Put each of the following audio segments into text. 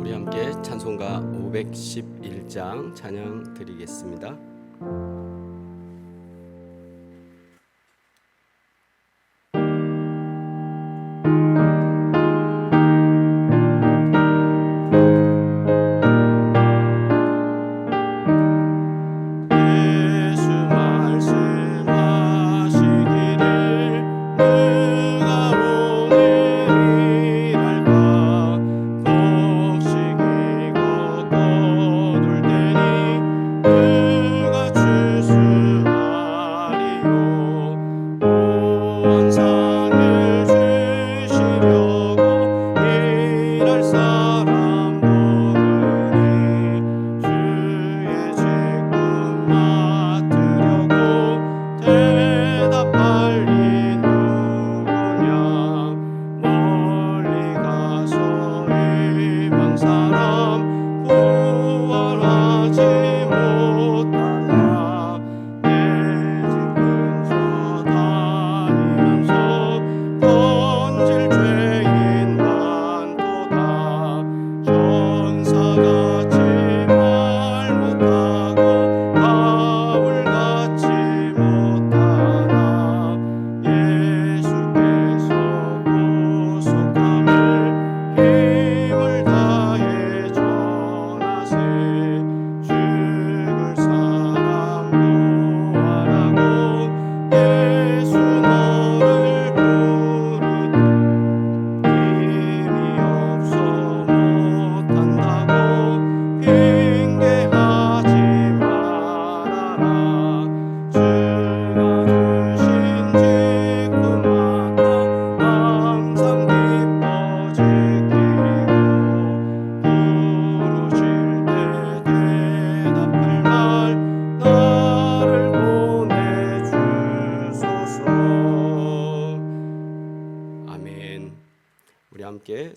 우리 함께 찬송가 511장 찬양 드리겠습니다.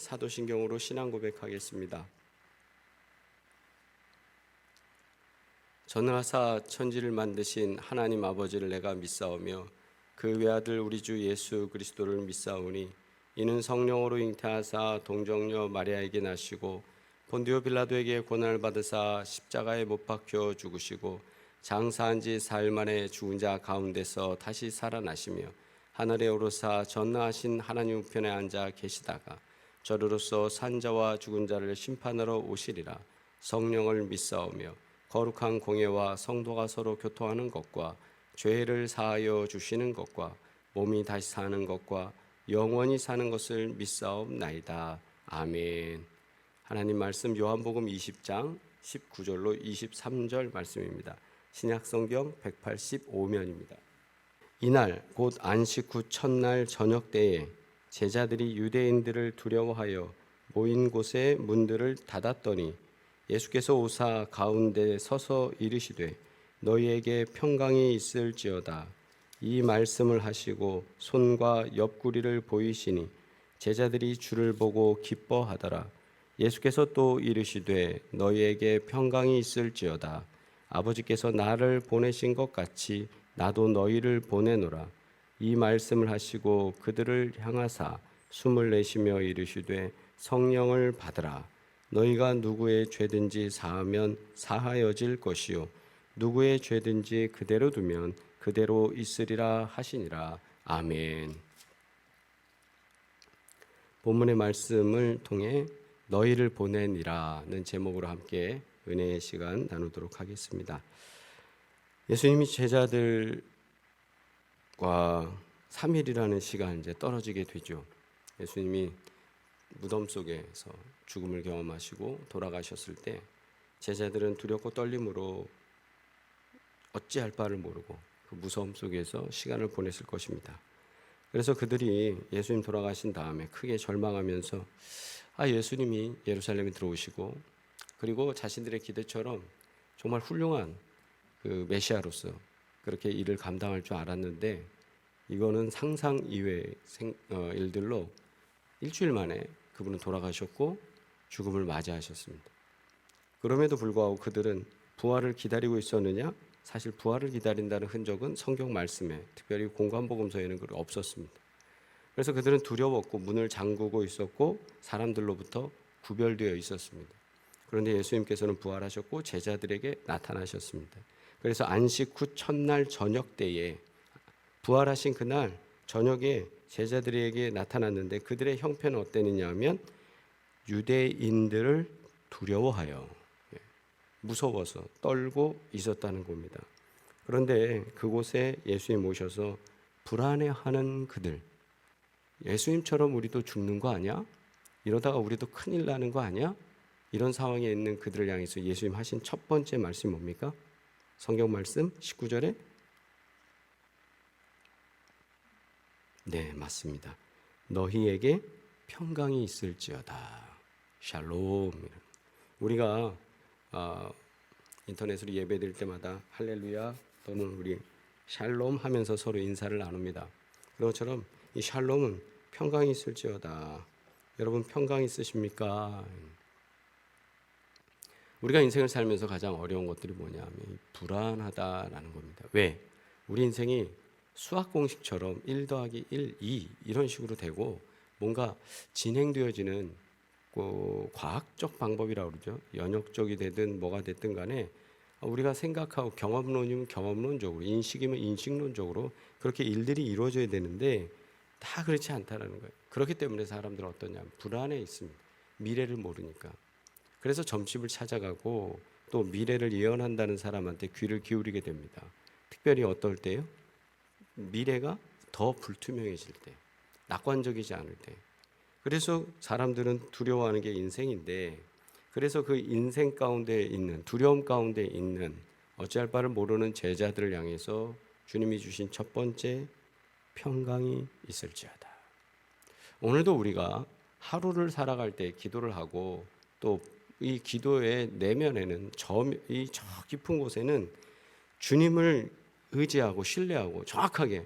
사도신경으로 신앙 고백하겠습니다. 전하사 천지를 만드신 하나님 아버지를 내가 믿사오며 그 외아들 우리 주 예수 그리스도를 믿사오니 이는 성령으로 잉태하사 동정녀 마리아에게 나시고 본디오 빌라도에게 고난을 받으사 십자가에 못 박혀 죽으시고 장사한 지 사흘 만에 죽은 자 가운데서 다시 살아나시며 하늘에 오르사 전능하신 하나님 우편에 앉아 계시다가 저로서 산자와 죽은 자를 심판하러 오시리라. 성령을 믿사오며 거룩한 공예와 성도가 서로 교통하는 것과 죄를 사하여 주시는 것과 몸이 다시 사는 것과 영원히 사는 것을 믿사옵나이다. 아멘. 하나님 말씀 요한복음 20장 19절로 23절 말씀입니다. 신약성경 185면입니다. 이날 곧 안식 후 첫날 저녁 때에 제자들이 유대인들을 두려워하여 모인 곳에 문들을 닫았더니 예수께서 오사 가운데 서서 이르시되 너희에게 평강이 있을지어다. 이 말씀을 하시고 손과 옆구리를 보이시니 제자들이 주를 보고 기뻐하더라. 예수께서 또 이르시되 너희에게 평강이 있을지어다. 아버지께서 나를 보내신 것 같이 나도 너희를 보내노라. 이 말씀을 하시고 그들을 향하사 숨을 내쉬며 이르시되 성령을 받으라. 너희가 누구의 죄든지 사하면 사하여질 것이요 누구의 죄든지 그대로 두면 그대로 있으리라 하시니라. 아멘. 본문의 말씀을 통해 너희를 보내니라는 제목으로 함께 은혜의 시간 나누도록 하겠습니다. 예수님이 제자들 과 3일이라는 시간 이제 떨어지게 되죠. 예수님이 무덤 속에서 죽음을 경험하시고 돌아가셨을 때 제자들은 두렵고 떨림으로 어찌할 바를 모르고 그 무서움 속에서 시간을 보냈을 것입니다. 그래서 그들이 예수님 돌아가신 다음에 크게 절망하면서 예수님이 예루살렘에 들어오시고 그리고 자신들의 기대처럼 정말 훌륭한 그 메시아로서 그렇게 일을 감당할 줄 알았는데 이거는 상상 이외의 일들로 일주일 만에 그분은 돌아가셨고 죽음을 맞이하셨습니다. 그럼에도 불구하고 그들은 부활을 기다리고 있었느냐? 사실 부활을 기다린다는 흔적은 성경 말씀에 특별히 공관복음서에는 없었습니다. 그래서 그들은 두려웠고 문을 잠그고 있었고 사람들로부터 구별되어 있었습니다. 그런데 예수님께서는 부활하셨고 제자들에게 나타나셨습니다. 그래서 안식 후 첫날 저녁 때에 부활하신 그날 저녁에 제자들에게 나타났는데 그들의 형편은 어땠느냐 하면 유대인들을 두려워하여 무서워서 떨고 있었다는 겁니다. 그런데 그곳에 예수님 오셔서 불안해하는 그들, 예수님처럼 우리도 죽는 거 아니야? 이러다가 우리도 큰일 나는 거 아니야? 이런 상황에 있는 그들을 향해서 예수님 하신 첫 번째 말씀이 뭡니까? 성경 말씀 19절에 네, 맞습니다. 너희에게 평강이 있을지어다. 샬롬. 우리가 인터넷으로 예배드릴 때마다 할렐루야 또는 우리 샬롬 하면서 서로 인사를 나눕니다. 그런 것처럼 이 샬롬은 평강이 있을지어다. 여러분 평강 있으십니까? 우리가 인생을 살면서 가장 어려운 것들이 뭐냐면 불안하다라는 겁니다. 왜? 우리 인생이 수학 공식처럼 1 더하기 1, 2 이런 식으로 되고 뭔가 진행되어지는 과학적 방법이라고 그러죠. 연역적이 되든 뭐가 됐든 간에 우리가 생각하고 경험론이면 경험론적으로, 인식이면 인식론적으로 그렇게 일들이 이루어져야 되는데 다 그렇지 않다라는 거예요. 그렇기 때문에 사람들은 어떠냐면 불안해 있습니다. 미래를 모르니까. 그래서 점집을 찾아가고 또 미래를 예언한다는 사람한테 귀를 기울이게 됩니다. 특별히 어떨 때요? 미래가 더 불투명해질 때, 낙관적이지 않을 때. 그래서 사람들은 두려워하는 게 인생인데, 그래서 그 인생 가운데 있는, 두려움 가운데 있는 어찌할 바를 모르는 제자들을 향해서 주님이 주신 첫 번째 평강이 있을지어다. 오늘도 우리가 하루를 살아갈 때 기도를 하고 또 이 기도의 내면에는 저 깊은 곳에는 주님을 의지하고 신뢰하고 정확하게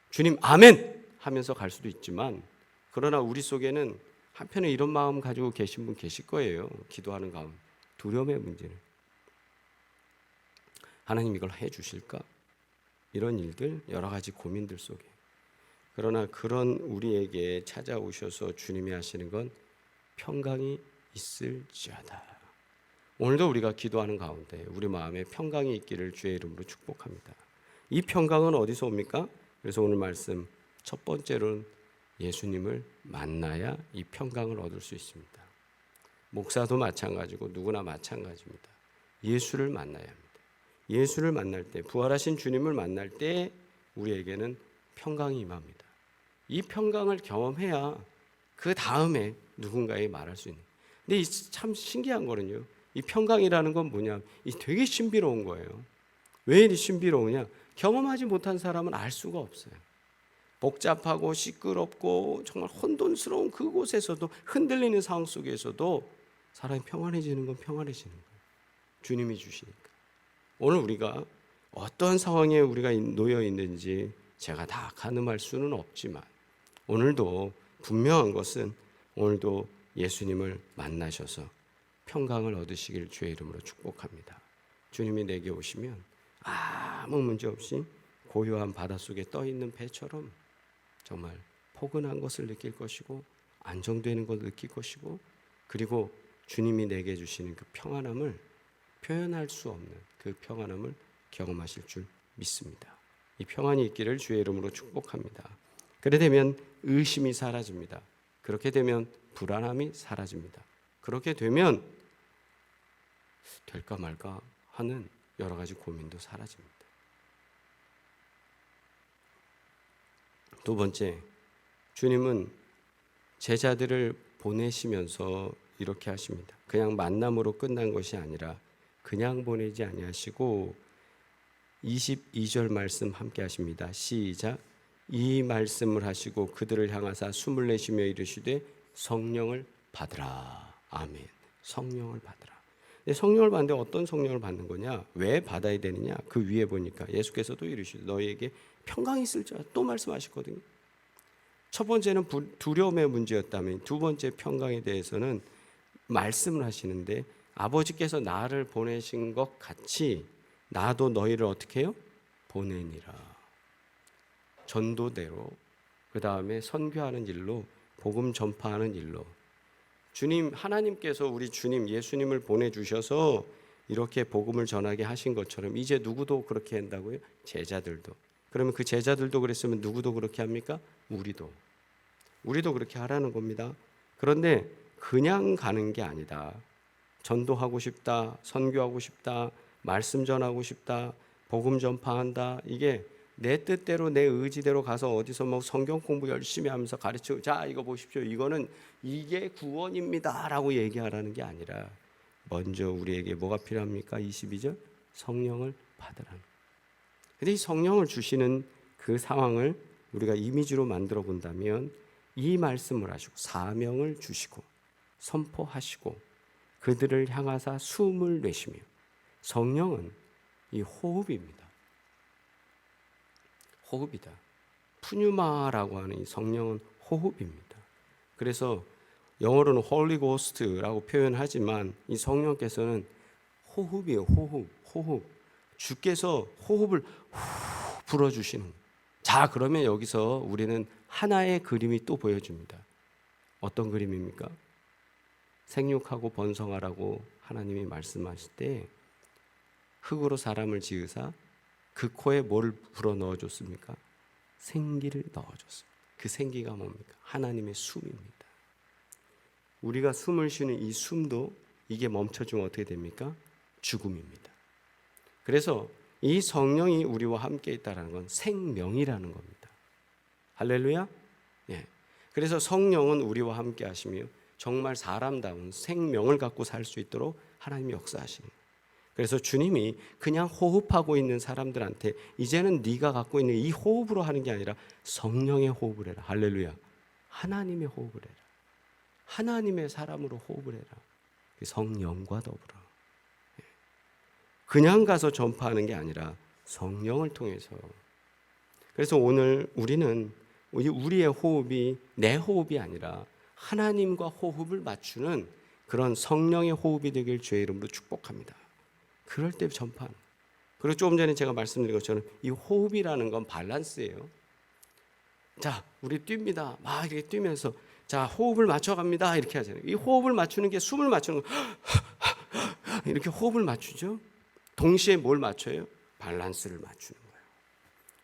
주님 아멘 하면서 갈 수도 있지만, 그러나 우리 속에는 한편에 이런 마음 가지고 계신 분 계실 거예요. 기도하는 가운데 두려움의 문제는 하나님 이걸 해 주실까? 이런 일들, 여러 가지 고민들 속에. 그러나 그런 우리에게 찾아오셔서 주님이 하시는 건 평강이 있을지어다. 오늘도 우리가 기도하는 가운데 우리 마음에 평강이 있기를 주의 이름으로 축복합니다. 이 평강은 어디서 옵니까? 그래서 오늘 말씀 첫 번째로는 예수님을 만나야 이 평강을 얻을 수 있습니다. 목사도 마찬가지고 누구나 마찬가지입니다. 예수를 만나야 합니다. 예수를 만날 때, 부활하신 주님을 만날 때 우리에게는 평강이 임합니다. 이 평강을 경험해야 그 다음에 누군가에게 말할 수 있는. 근데 참 신기한 거는요, 이 평강이라는 건 뭐냐, 이 되게 신비로운 거예요. 왜 이리 신비로우냐? 경험하지 못한 사람은 알 수가 없어요. 복잡하고 시끄럽고 정말 혼돈스러운 그곳에서도, 흔들리는 상황 속에서도 사람이 평안해지는 건 평안해지는 거예요. 주님이 주시니까. 오늘 우리가 어떤 상황에 우리가 놓여 있는지 제가 다 가늠할 수는 없지만, 오늘도 분명한 것은 오늘도 예수님을 만나셔서 평강을 얻으시길 주의 이름으로 축복합니다. 주님이 내게 오시면 아무 문제 없이 고요한 바닷속에 떠있는 배처럼 정말 포근한 것을 느낄 것이고 안정되는 것을 느낄 것이고, 그리고 주님이 내게 주시는 그 평안함을 표현할 수 없는 그 평안함을 경험하실 줄 믿습니다. 이 평안이 있기를 주의 이름으로 축복합니다. 그래 되면 의심이 사라집니다. 그렇게 되면 불안함이 사라집니다. 그렇게 되면 될까 말까 하는 여러 가지 고민도 사라집니다. 두 번째, 주님은 제자들을 보내시면서 이렇게 하십니다. 그냥 만남으로 끝난 것이 아니라 그냥 보내지 아니하시고 22절 말씀 함께 하십니다. 시작. 이 말씀을 하시고 그들을 향하사 숨을 내쉬며 이르시되 성령을 받으라. 아멘. 성령을 받으라. 성령을 받는데 어떤 성령을 받는 거냐? 왜 받아야 되느냐? 그 위에 보니까 예수께서도 이르시되 너희에게 평강이 있을 줄 또 말씀하셨거든요. 첫 번째는 두려움의 문제였다면 두 번째 평강에 대해서는 말씀을 하시는데, 아버지께서 나를 보내신 것 같이 나도 너희를 어떻게 해요? 보내니라. 전도대로, 그 다음에 선교하는 일로, 복음 전파하는 일로, 주님 하나님께서 우리 주님 예수님을 보내주셔서 이렇게 복음을 전하게 하신 것처럼 이제 누구도 그렇게 한다고요? 제자들도. 그러면 그 제자들도 그랬으면 누구도 그렇게 합니까? 우리도 그렇게 하라는 겁니다. 그런데 그냥 가는 게 아니다. 전도하고 싶다, 선교하고 싶다, 말씀 전하고 싶다, 복음 전파한다. 이게 내 뜻대로 내 의지대로 가서 어디서 뭐 성경 공부 열심히 하면서 가르치고 자 이거 보십시오. 이게 구원입니다라고 얘기하라는 게 아니라 먼저 우리에게 뭐가 필요합니까? 22절 성령을 받으라는. 근데 이 성령을 주시는 그 상황을 우리가 이미지로 만들어 본다면 이 말씀을 하시고 사명을 주시고 선포하시고 그들을 향하사 숨을 내쉬며 성령은 이 호흡입니다. 호흡이다. 푸뉴마라고 하는 이 성령은 호흡입니다. 그래서 영어로는 Holy Ghost라고 표현하지만 이 성령께서는 호흡이에요. 호흡. 주께서 호흡을 불어주시는. 자, 그러면 여기서 우리는 하나의 그림이 또 보여줍니다. 어떤 그림입니까? 생육하고 번성하라고 하나님이 말씀하실 때 흙으로 사람을 지으사 그 코에 뭘 불어 넣어줬습니까? 생기를 넣어줬습니다. 그 생기가 뭡니까? 하나님의 숨입니다. 우리가 숨을 쉬는 이 숨도 이게 멈춰지면 어떻게 됩니까? 죽음입니다. 그래서 이 성령이 우리와 함께 있다는 건 생명이라는 겁니다. 할렐루야. 예. 그래서 성령은 우리와 함께 하시며 정말 사람다운 생명을 갖고 살 수 있도록 하나님이 역사하시는 거예요. 그래서 주님이 그냥 호흡하고 있는 사람들한테 이제는 네가 갖고 있는 이 호흡으로 하는 게 아니라 성령의 호흡을 해라. 할렐루야. 하나님의 호흡을 해라. 하나님의 사람으로 호흡을 해라. 성령과 더불어. 그냥 가서 전파하는 게 아니라 성령을 통해서. 그래서 오늘 우리는 우리의 호흡이 내 호흡이 아니라 하나님과 호흡을 맞추는 그런 성령의 호흡이 되길 주의 이름으로 축복합니다. 그럴 때 전파하는. 그리고 조금 전에 제가 말씀드린 것처럼 이 호흡이라는 건 밸런스예요. 자, 우리 뜁니다. 막 이렇게 뛰면서 자, 호흡을 맞춰갑니다. 이렇게 하잖아요. 이 호흡을 맞추는 게 숨을 맞추는 거. 이렇게 호흡을 맞추죠. 동시에 뭘 맞춰요? 밸런스를 맞추는 거예요.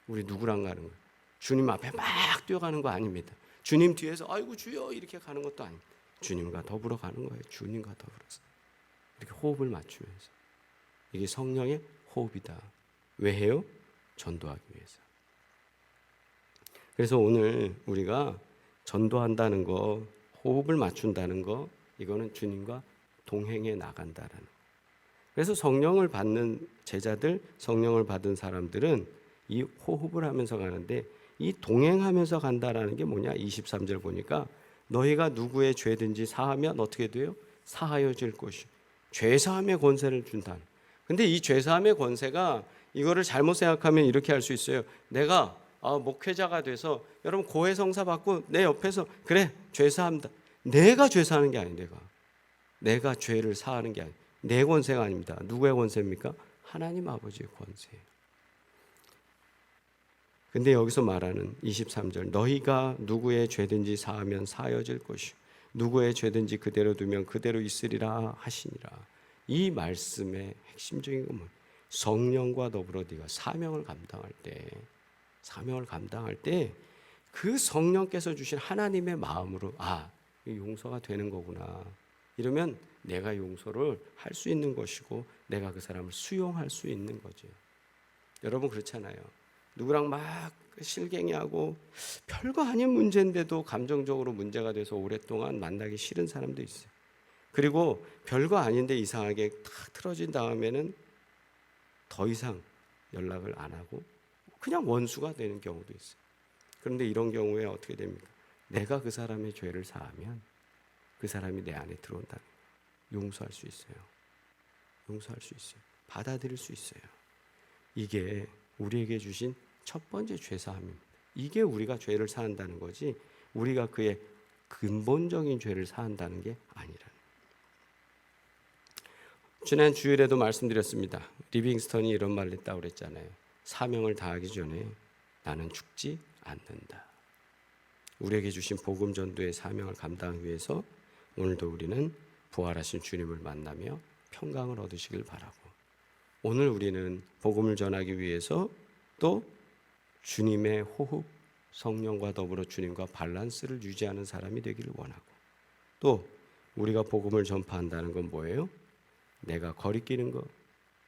우리 누구랑 가는 거예요? 주님 앞에 막 뛰어가는 거 아닙니다. 주님 뒤에서 아이고 주여 이렇게 가는 것도 아닙니다. 주님과 더불어 가는 거예요. 주님과 더불어서 이렇게 호흡을 맞추면서. 이게 성령의 호흡이다. 왜 해요? 전도하기 위해서. 그래서 오늘 우리가 전도한다는 거, 호흡을 맞춘다는 거, 이거는 주님과 동행해 나간다라는 거. 그래서 성령을 받는 제자들, 성령을 받은 사람들은 이 호흡을 하면서 가는데 이 동행하면서 간다라는 게 뭐냐? 23절 보니까 너희가 누구의 죄든지 사하면 어떻게 돼요? 사하여질 것이. 죄사함의 권세를 준다. 근데 이 죄사함의 권세가 이거를 잘못 생각하면 이렇게 할 수 있어요. 내가 목회자가 돼서 여러분 고해성사 받고 내 옆에서 그래 죄사합니다. 내가 죄사하는 게 아니에요. 내가 죄를 사하는 게 아니에요. 내 권세가 아닙니다. 누구의 권세입니까? 하나님 아버지의 권세예요. 근데 여기서 말하는 23절 너희가 누구의 죄든지 사하면 사여질 것이요 누구의 죄든지 그대로 두면 그대로 있으리라 하시니라. 이 말씀의 핵심적인 건 뭐예요? 성령과 더불어 네가 사명을 감당할 때 그 성령께서 주신 하나님의 마음으로 용서가 되는 거구나. 이러면 내가 용서를 할 수 있는 것이고 내가 그 사람을 수용할 수 있는 거죠. 여러분 그렇잖아요. 누구랑 막 실갱이하고 별거 아닌 문제인데도 감정적으로 문제가 돼서 오랫동안 만나기 싫은 사람도 있어요. 그리고 별거 아닌데 이상하게 탁 틀어진 다음에는 더 이상 연락을 안 하고 그냥 원수가 되는 경우도 있어요. 그런데 이런 경우에 어떻게 됩니까? 내가 그 사람의 죄를 사하면 그 사람이 내 안에 들어온다는 거예요. 용서할 수 있어요. 받아들일 수 있어요. 이게 우리에게 주신 첫 번째 죄사함입니다. 이게 우리가 죄를 사한다는 거지 우리가 그의 근본적인 죄를 사한다는 게 아니라는. 지난 주일에도 말씀드렸습니다. 리빙스턴이 이런 말을 했다고 그랬잖아요. 사명을 다하기 전에 나는 죽지 않는다. 우리에게 주신 복음 전도의 사명을 감당하기 위해서 오늘도 우리는 부활하신 주님을 만나며 평강을 얻으시길 바라고, 오늘 우리는 복음을 전하기 위해서 또 주님의 호흡, 성령과 더불어 주님과 밸런스를 유지하는 사람이 되기를 원하고, 또 우리가 복음을 전파한다는 건 뭐예요? 내가 거리끼는 것,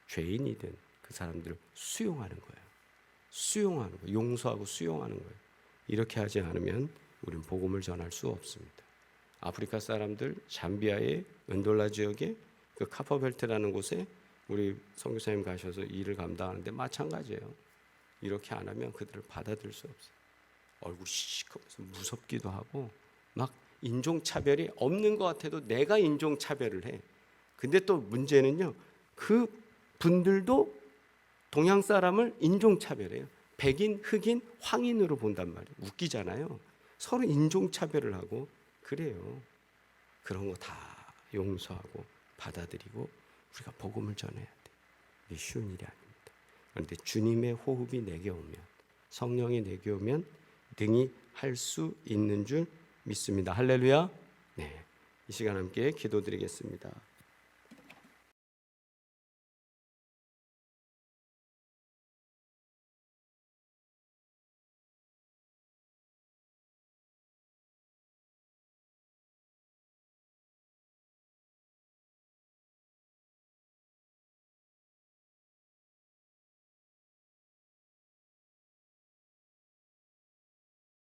죄인이든 그 사람들을 수용하는 거예요. 수용하는 거예요. 용서하고 수용하는 거예요. 이렇게 하지 않으면 우리는 복음을 전할 수 없습니다. 아프리카 사람들 잠비아의 은돌라 지역에 그 카퍼벨트라는 곳에 우리 선교사님 가셔서 일을 감당하는데 마찬가지예요. 이렇게 안 하면 그들을 받아들일 수 없어요. 얼굴 시커면서 무섭기도 하고 막 인종차별이 없는 것 같아도 내가 인종차별을 해. 근데 또 문제는요, 그 분들도 동양 사람을 인종차별해요. 백인, 흑인, 황인으로 본단 말이에요. 웃기잖아요. 서로 인종차별을 하고 그래요. 그런 거 다 용서하고 받아들이고 우리가 복음을 전해야 돼. 이게 쉬운 일이 아닙니다. 그런데 주님의 호흡이 내게 오면, 성령이 내게 오면 등이 할 수 있는 줄 믿습니다. 할렐루야. 네, 이 시간 함께 기도드리겠습니다.